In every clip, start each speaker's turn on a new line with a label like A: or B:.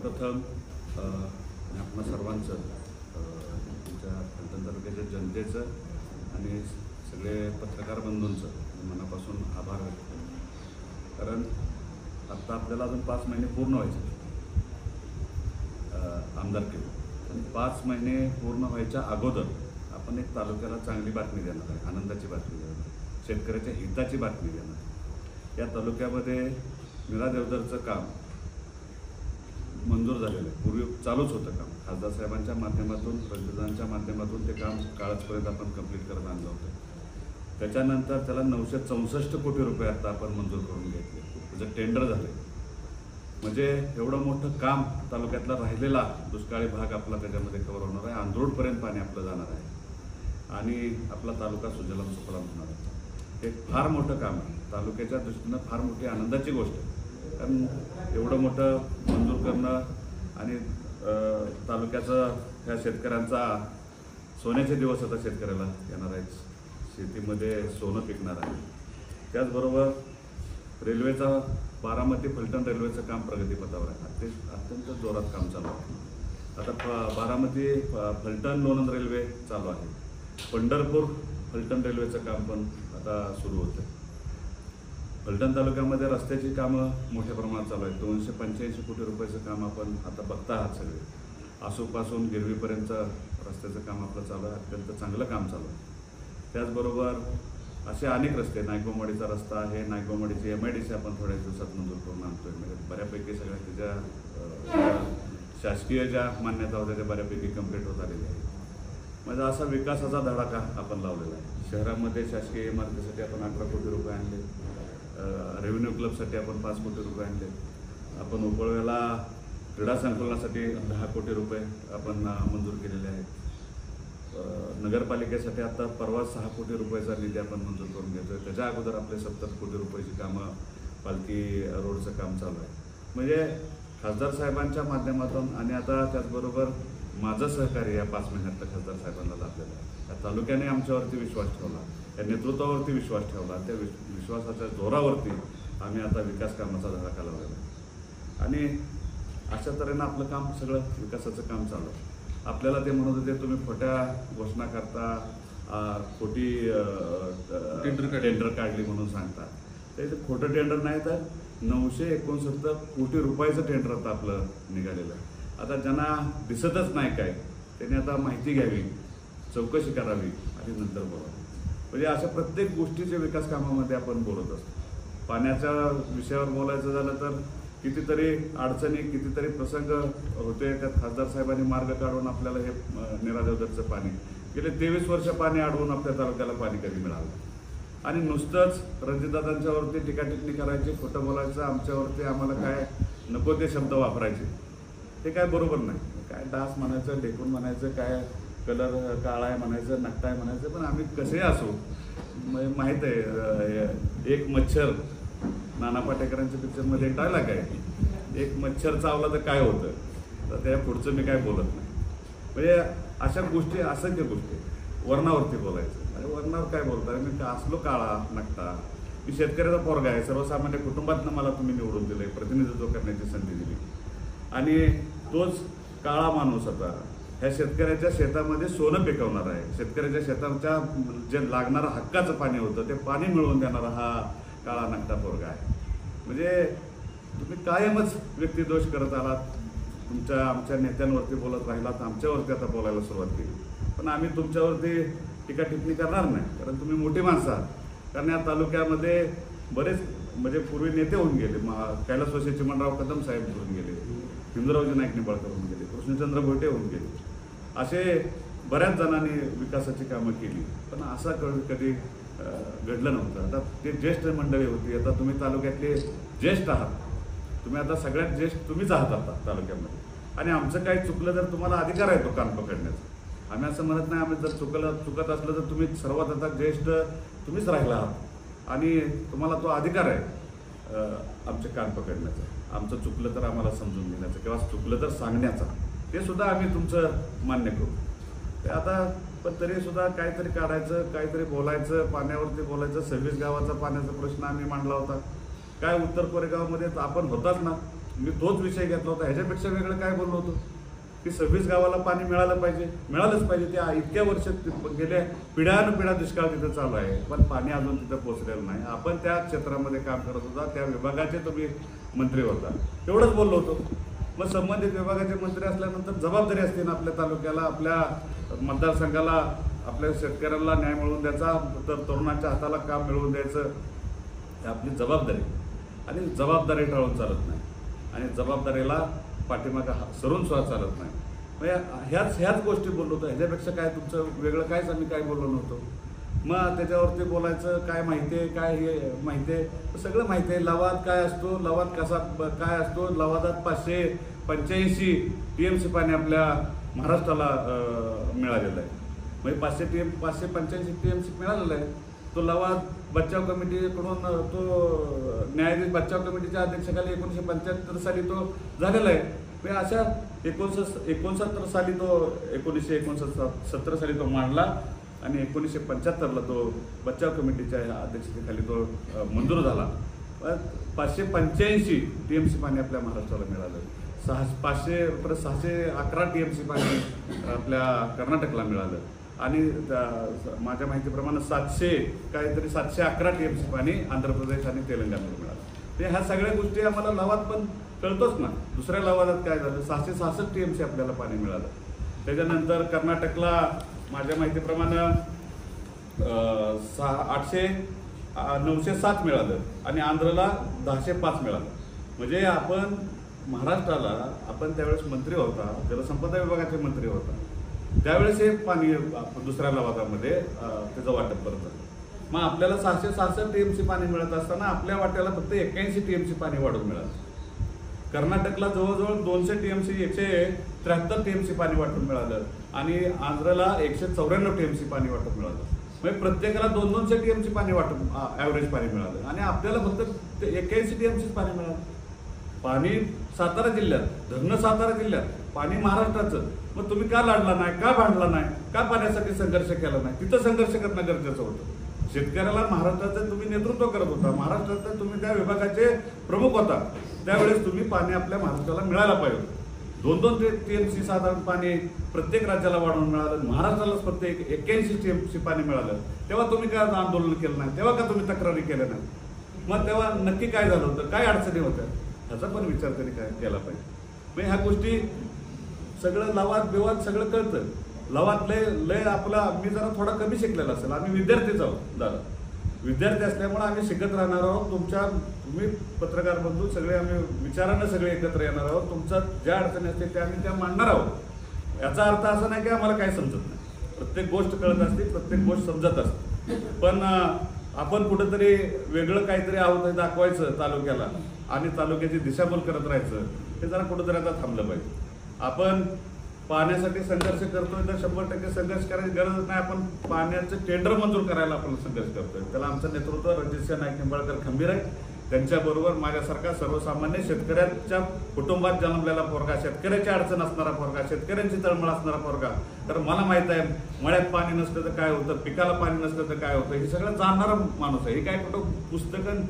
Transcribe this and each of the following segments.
A: सर्वप्रथम आपणा सर्वांचं तुमच्या फलटण तालुक्याच्या जनतेचं आणि सगळे पत्रकार बंधूंचं मनापासून आभार व्यक्त करतो। कारण आत्ता आपल्याला अजून 5 महिने पूर्ण व्हायचे आमदारकीला, आणि 5 महिने पूर्ण व्हायच्या अगोदर आपण एक तालुक्याला चांगली बातमी देणार आहे, आनंदाची बातमी देणार आहे, शेतकऱ्याच्या हिताची बातमी देणार आहे। या तालुक्यामध्ये नीरा देवधरचं काम मंजूर झालेलं आहे। पूर्वी चालूच होतं काम, खासदार साहेबांच्या माध्यमातून, रणजितांच्या माध्यमातून ते काम काळापर्यंत आपण कंप्लीट करत आणलं होतं। त्याच्यानंतर त्याला 964 कोटी रुपये आता आपण मंजूर करून घेतले, त्याचं टेंडर झालं। म्हणजे एवढं मोठं काम तालुक्यातला राहिलेला दुष्काळी भाग आपला त्याच्यामध्ये कव्हर होणार आहे। आंधरोडपर्यंत पाणी आपलं जाणार आहे आणि आपला तालुका सुजलाम सुफलाम होणार आहे। हे फार मोठं काम आहे, तालुक्याच्या दृष्टीनं फार मोठी आनंदाची गोष्ट आहे। कारण एवढं मोठं मंजूर करणं आणि तालुक्याचं ह्या शेतकऱ्यांचा सोन्याचे दिवस आता शेतकऱ्याला येणार आहेत, शेतीमध्ये सोनं पिकणार आहे। त्याचबरोबर रेल्वेचा बारामती फलटण रेल्वेचं काम प्रगतीपथावर आहे, अत्यंत जोरात काम चालू आहे। आता बारामती फलटण लोणंद रेल्वे चालू आहे, पंढरपूर फलटण रेल्वेचं काम पण आता सुरू होतं। फलटण तालुक्यामध्ये रस्त्याची कामं मोठ्या प्रमाणात चालू आहेत, 285 कोटी रुपयाचं काम आपण आता बघता आहात सगळे। आसूपासून गिरवीपर्यंत रस्त्याचं काम आपलं चालू आहे, अत्यंत चांगलं काम चालू आहे। त्याचबरोबर असे अनेक रस्ते, नायकोमवाडीचा रस्ता आहे, नायकोमवाडीची MIDC आपण थोड्या दिवसात मंजूर करून आणतोय। म्हणजे बऱ्यापैकी सगळ्या त्याच्या शासकीय ज्या मान्यता होत्या त्या बऱ्यापैकी कंप्लीट होत आलेल्या आहेत। म्हणजे असा विकासाचा धडाका आपण लावलेला आहे। शहरामध्ये शासकीय इमारतीसाठी आपण 18 कोटी रुपये आणले, रेव्हेन्यू क्लबसाठी आपण 5 कोटी रुपये आणले, आपण उपळव्याला क्रीडा संकुलनासाठी 10 कोटी रुपये आपण मंजूर केलेले आहेत। नगरपालिकेसाठी आता परवा 6 कोटी रुपयाचा निधी आपण मंजूर करून घेतोय। त्याच्या अगोदर आपले 70 कोटी रुपयाची कामं, पालखी रोडचं काम चालू आहे। म्हणजे खासदार साहेबांच्या माध्यमातून आणि आता त्याचबरोबर माझं सहकार्य या 5 महिन्यात खासदार साहेबांना लाभलेलं आहे। या तालुक्याने आमच्यावरती विश्वास ठेवला, या नेतृत्वावरती विश्वास ठेवला, त्या विश्वासाच्या जोरावरती आम्ही आता विकास कामाचा धडाका लावलेला आहे। आणि अशा तऱ्हेनं आपलं काम, सगळं विकासाचं काम चालू आहे। आपल्याला ते म्हणत होते तुम्ही खोट्या घोषणा करता, खोटी टेंडर काढली म्हणून सांगता। त्याचं खोटं टेंडर नाही, तर 969 कोटी रुपयाचं टेंडर आता आपलं निघालेलं आहे। आता ज्यांना दिसतच नाही काय, त्यांनी आता माहिती घ्यावी, चौकशी करावी आणि नंतर बोलावं। म्हणजे अशा प्रत्येक गोष्टीच्या विकास कामामध्ये आपण बोलत असतो। पाण्याच्या विषयावर बोलायचं झालं तर कितीतरी अडचणी, कितीतरी प्रसंग होते, त्यात खासदार साहेबांनी मार्ग काढून आपल्याला हे नीरा देवधरचं पाणी, गेले 23 वर्ष पाणी अडवून आपल्या तालुक्याला पाणी कधी मिळालं। आणि नुसतंच रणजितदादांच्यावरती टीकाटिप्पणी करायची, खोटं बोलायचं, आमच्यावरती आम्हाला काय नको ते शब्द वापरायचे, ते काय बरोबर नाही। काय डास म्हणायचं, ढेकून म्हणायचं, काय कलर काळा आहे म्हणायचं, नकटा आहे म्हणायचं, पण आम्ही कसे असो, माहीत आहे एक मच्छर, नाना पाटेकरांच्या पिक्चरमध्ये एक डायलॉग आहे, एक मच्छर चावला तर काय होतं, तर त्या पुढचं मी काय बोलत नाही। म्हणजे अशा गोष्टी, असंख्य गोष्टी वर्णावरती बोलायचं। अरे वर्णावर काय बोलताय, मी असलो काळा नकटा, मी शेतकऱ्याचा पोरगा आहे, सर्वसामान्य कुटुंबातनं मला तुम्ही निवडून दिलंय, प्रतिनिधित्व करण्याची संधी दिली, आणि तोच काळा माणूस आता ह्या शेतकऱ्याच्या शेतामध्ये सोनं पिकवणार आहे। शेतकऱ्याच्या शेताच्या जे लागणारं हक्काचं पाणी होतं ते पाणी मिळवून देणारा हा काळा नकटा पोरगा आहे। म्हणजे तुम्ही कायमच व्यक्तिदोष करत आलात, आमच्या नेत्यांवरती बोलत राहिलात, आमच्यावरती आता बोलायला सुरुवात केली, पण आम्ही तुमच्यावरती टीका टिप्पणी करणार नाही, कारण तुम्ही मोठी माणसं आहात। कारण या तालुक्यामध्ये बरेच म्हणजे पूर्वी नेते होऊन गेले, कैलासवासी चिमणराव कदम साहेब होऊन गेले, हिंदूरावजी नाईक निंबाळकर होऊन गेले, कृष्णचंद्र भोटे होऊन गेले, असे बऱ्याच जणांनी विकासाची कामं केली, पण असा कधी घडलं नव्हतं। आता ते ज्येष्ठ मंडळी होती, आता तुम्ही तालुक्यातले ज्येष्ठ आहात, तुम्ही आता सगळ्यात ज्येष्ठ तुम्हीच आहात आता तालुक्यामध्ये, आणि आमचं काही चुकलं तर तुम्हाला अधिकार आहे तो कान पकडण्याचा। आम्ही असं म्हणत नाही, आम्ही जर चुकत असलं तर तुम्ही सर्वात आता ज्येष्ठ तुम्हीच राहिला आहात, आणि तुम्हाला तो अधिकार आहे आमचे कान पकडण्याचा, आमचं चुकलं तर आम्हाला समजून घेण्याचं किंवा चुकलं तर सांगण्याचा, ते सुद्धा आम्ही तुमचं मान्य करू। ते आता पण तरीसुद्धा काहीतरी काढायचं, काहीतरी बोलायचं, पाण्यावरती बोलायचं। 26 गावाचा पाण्याचा प्रश्न आम्ही मांडला होता, काय उत्तर कोरेगावमध्ये आपण होताच ना, मी तोच विषय घेतला होता. ह्याच्यापेक्षा वेगळं काय बोललो होतो की 26 गावाला पाणी मिळालंच पाहिजे. ते इतक्या वर्ष गेल्या पिढ्यानपिढ्या दुष्काळ तिथं चालू आहे, पण पाणी अजून तिथं पोहोचलेलं नाही. आपण त्या क्षेत्रामध्ये काम करत होता, त्या विभागाचे तुम्ही मंत्री होता, एवढंच बोललो होतो. मग संबंधित विभागाचे मंत्री असल्यानंतर जबाबदारी असते ना आपल्या तालुक्याला, आपल्या मतदारसंघाला, आपल्या शेतकऱ्यांना न्याय मिळवून द्यायचा, तर तरुणांच्या हाताला काम मिळवून द्यायचं, ही आपली जबाबदारी. आणि जबाबदारी टाळून चालत नाही, आणि जबाबदारीला पाठीमागा सरून सुद्धा चालत नाही. म्हणजे ह्याच गोष्टी बोललो होतो. ह्याच्यापेक्षा काय तुमचं वेगळं कायच आम्ही काय बोललो नव्हतो. मग त्याच्यावरती बोलायचं काय माहिती आहे, काय हे माहिती आहे, सगळं माहिती आहे. लवाद काय असतो, लवाद कसा काय असतो, लवादात 585 TMC पाणी आपल्या महाराष्ट्राला मिळालेलं आहे. म्हणजे 585 TMC मिळालेलं आहे. तो लवाद बचाव कमिटीकडून, तो न्यायाधीश बचाव कमिटीच्या अध्यक्षाखाली 1975 साली तो झालेला आहे. म्हणजे अशा 1969 साली तो 1969 साली तो मांडला, आणि 1975ला तो बचाव कमिटीच्या अध्यक्षतेखाली तो मंजूर झाला. 585 TMC पाणी आपल्या महाराष्ट्राला मिळालं. 611 TMC पाणी आपल्या कर्नाटकला मिळालं, आणि माझ्या माहितीप्रमाणे 711 TMC पाणी आंध्र प्रदेश आणि तेलंगणाला मिळालं. म्हणजे ह्या सगळ्या गोष्टी आम्हाला लवाद पण कळतोच ना. दुसऱ्या लवादात काय झालं, 666 TMC आपल्याला पाणी मिळालं. त्याच्यानंतर कर्नाटकला माझ्या माहितीप्रमाणे 907 मिळालं, आणि आंध्रला 1005 मिळालं. म्हणजे आपण महाराष्ट्राला, आपण त्यावेळेस मंत्री होता, जलसंपदा विभागाचे मंत्री होता, त्यावेळेस हे पाणी दुसऱ्या लवादामध्ये त्याचं वाटप करत झालं. मग आपल्याला 666 TMC पाणी मिळत असताना आपल्या वाट्याला फक्त 81 TMC पाणी वाढून मिळालं. कर्नाटकला जवळजवळ 200 TMC 173 TMC पाणी वाटून मिळालं, आणि आंध्रला 194 TMC पाणी वाटून मिळालं. म्हणजे प्रत्येकाला 200 TMC पाणी वाटून ॲव्हरेज पाणी मिळालं, आणि आपल्याला फक्त 81 TMC पाणी मिळालं. पाणी सातारा जिल्ह्यात, धरणं सातारा जिल्ह्यात, पाणी महाराष्ट्राचं. मग तुम्ही का लढला नाही, का भांडला नाही, का पाण्यासाठी संघर्ष केला नाही? तिथं संघर्ष करणं गरजेचं होतं. शेतकऱ्याला महाराष्ट्राचं तुम्ही नेतृत्व करत होता, महाराष्ट्राचं तुम्ही त्या विभागाचे प्रमुख होता, त्यावेळेस तुम्ही पाणी आपल्या महाराष्ट्राला मिळायला पाहिजे. 2-2 TMC साधारण पाणी प्रत्येक राज्याला वाढवून मिळालं, महाराष्ट्रालाच प्रत्येक 81 TMC पाणी मिळालं. तेव्हा तुम्ही काय आंदोलन केलं नाही, तेव्हा का तुम्ही तक्रारी केल्या नाही? मग तेव्हा नक्की काय झालं होतं, काय अडचणी होत्या, ह्याचा पण विचार तरी काय केला पाहिजे. म्हणजे ह्या गोष्टी सगळं लवाद बिवाद सगळं कळतं. लवाद लय आपला, मी जरा थोडा कमी शिकलेला असेल, आम्ही विद्यार्थीच आहोत, जरा विद्यार्थी असल्यामुळे आम्ही शिकत राहणार आहोत. तुम्ही पत्रकार बंधू सगळे आम्ही विचारानं सगळे एकत्र येणार आहोत. तुमच्या ज्या अडचणी असतील त्या आम्ही त्या मांडणार आहोत. याचा अर्थ असा नाही की आम्हाला काय समजत नाही. प्रत्येक गोष्ट कळत असते, प्रत्येक गोष्ट समजत असते, पण आपण कुठेतरी वेगळं काहीतरी आहोत हे दाखवायचं तालुक्याला, आणि तालुक्याची दिशाभूल करत राहायचं, हे जरा कुठेतरी आता थांबलं पाहिजे. आपण पाण्यासाठी संघर्ष करतोय तर 100% संघर्ष करायची गरज नाही. आपण पाण्याचं टेंडर मंजूर करायला आपण संघर्ष करतोय. त्याला आमचं नेतृत्व रणजित नाईक निंबाळकर खंबीर आहे. त्यांच्याबरोबर माझ्यासारखा सर्वसामान्य शेतकऱ्याच्या कुटुंबात जन्मलेला पोरगा, शेतकऱ्याची अडचण असणारा पोरगा, शेतकऱ्यांची तळमळ असणारा पोरगा. तर मला माहित आहे मळ्यात पाणी नसलं तर काय होतं, पिकाला पाणी नसलं तर काय होतं, हे सगळं जाणणारा माणूस आहे. हे काय कुठं पुस्तकं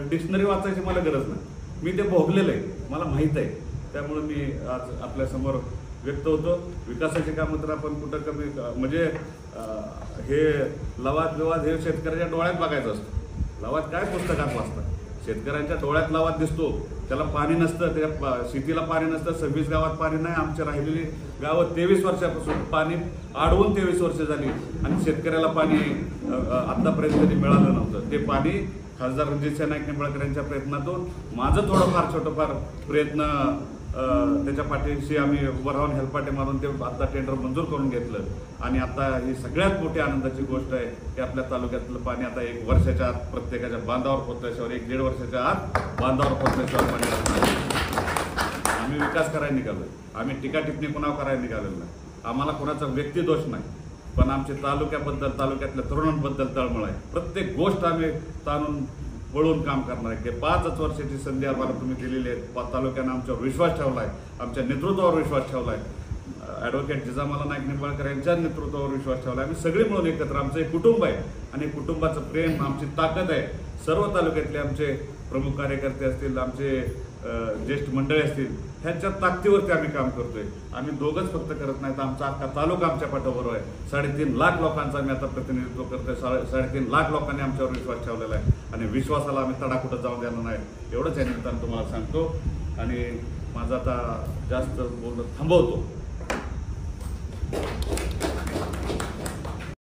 A: डिक्शनरी वाचायची मला गरज नाही. मी ते भोगलेलं आहे, मला माहीत आहे. त्यामुळे मी आज आपल्यासमोर व्यक्त होतो. विकासाची कामं तर आपण कुठं कमी, म्हणजे हे लवाद विवाद हे शेतकऱ्याच्या डोळ्यात बघायचं असतं. लवाद काय पुस्तकात वाचतात, शेतकऱ्यांच्या डोळ्यात लवाद दिसतो. त्याला पाणी नसतं, त्या शेतीला पाणी नसतं. 26 गावात पाणी नाही. आमच्या राहिलेली गावं 23 वर्षापासून पाणी अडवून 23 वर्ष झाली, आणि शेतकऱ्याला पाणी आतापर्यंत कधी मिळालं नव्हतं. ते पाणी खासदार रणजित नाईक निंबाळकर यांच्या प्रयत्नातून, माझं थोडंफार छोटंफार प्रयत्न त्याच्या पाठीशी आम्ही वरावून हेलपाटे मारून ते आता टेंडर मंजूर करून घेतलं. आणि आता ही सगळ्यात मोठी आनंदाची गोष्ट आहे की आपल्या तालुक्यातलं पाणी आता 1 वर्षाच्या आत प्रत्येकाच्या बांधावर पोचल्याशिवाय, 1-1.5 वर्षाच्या आत बांधावर पोचल्याशिवाय पाणी असणार. आम्ही विकास करायला निघालोय, आम्ही टीका टिप्पणी कुणावर करायला निघालेलं नाही. आम्हाला कोणाचा व्यक्तिदोष नाही, पण आमच्या तालुक्याबद्दल, तालुक्यातल्या तरुणांबद्दल तळमळ आहे. प्रत्येक गोष्ट आम्ही ताणून वळून काम करणार आहे. ते 5 वर्षाची संधी आम्हाला तुम्ही दिलेली आहे. तालुक्यानं आमच्यावर विश्वास ठेवला आहे, आमच्या नेतृत्वावर विश्वास ठेवला आहे. ॲडव्होकेट जिजामाला नाईक निंबाळकर यांच्या नेतृत्वावर विश्वास ठेवला आहे. आम्ही सगळे मिळून एकत्र, आमचं एक कुटुंब आहे, आणि कुटुंबाचं प्रेम आमची ताकद आहे. सर्व तालुक्यातले आमचे प्रमुख कार्यकर्ते असतील, आमचे ज्येष्ठ मंडळी असतील, ह्यांच्या ताकदीवरती आम्ही काम करतोय. आम्ही दोघंच फक्त करत नाही तर आमचा अख्खा तालुका आमच्या पाठोबरोबर आहे. 3.5 लाख लोकांचा आम्ही आता प्रतिनिधित्व करतोय. 3.5 लाख लोकांनी आमच्यावर विश्वास ठेवलेला आहे आणि विश्वासाला आम्ही तडा कुठं जाऊ देणार नाही, एवढंच या निमित्तानं तुम्हाला सांगतो. आणि माझं आता जास्त बोलणं थांबवतो.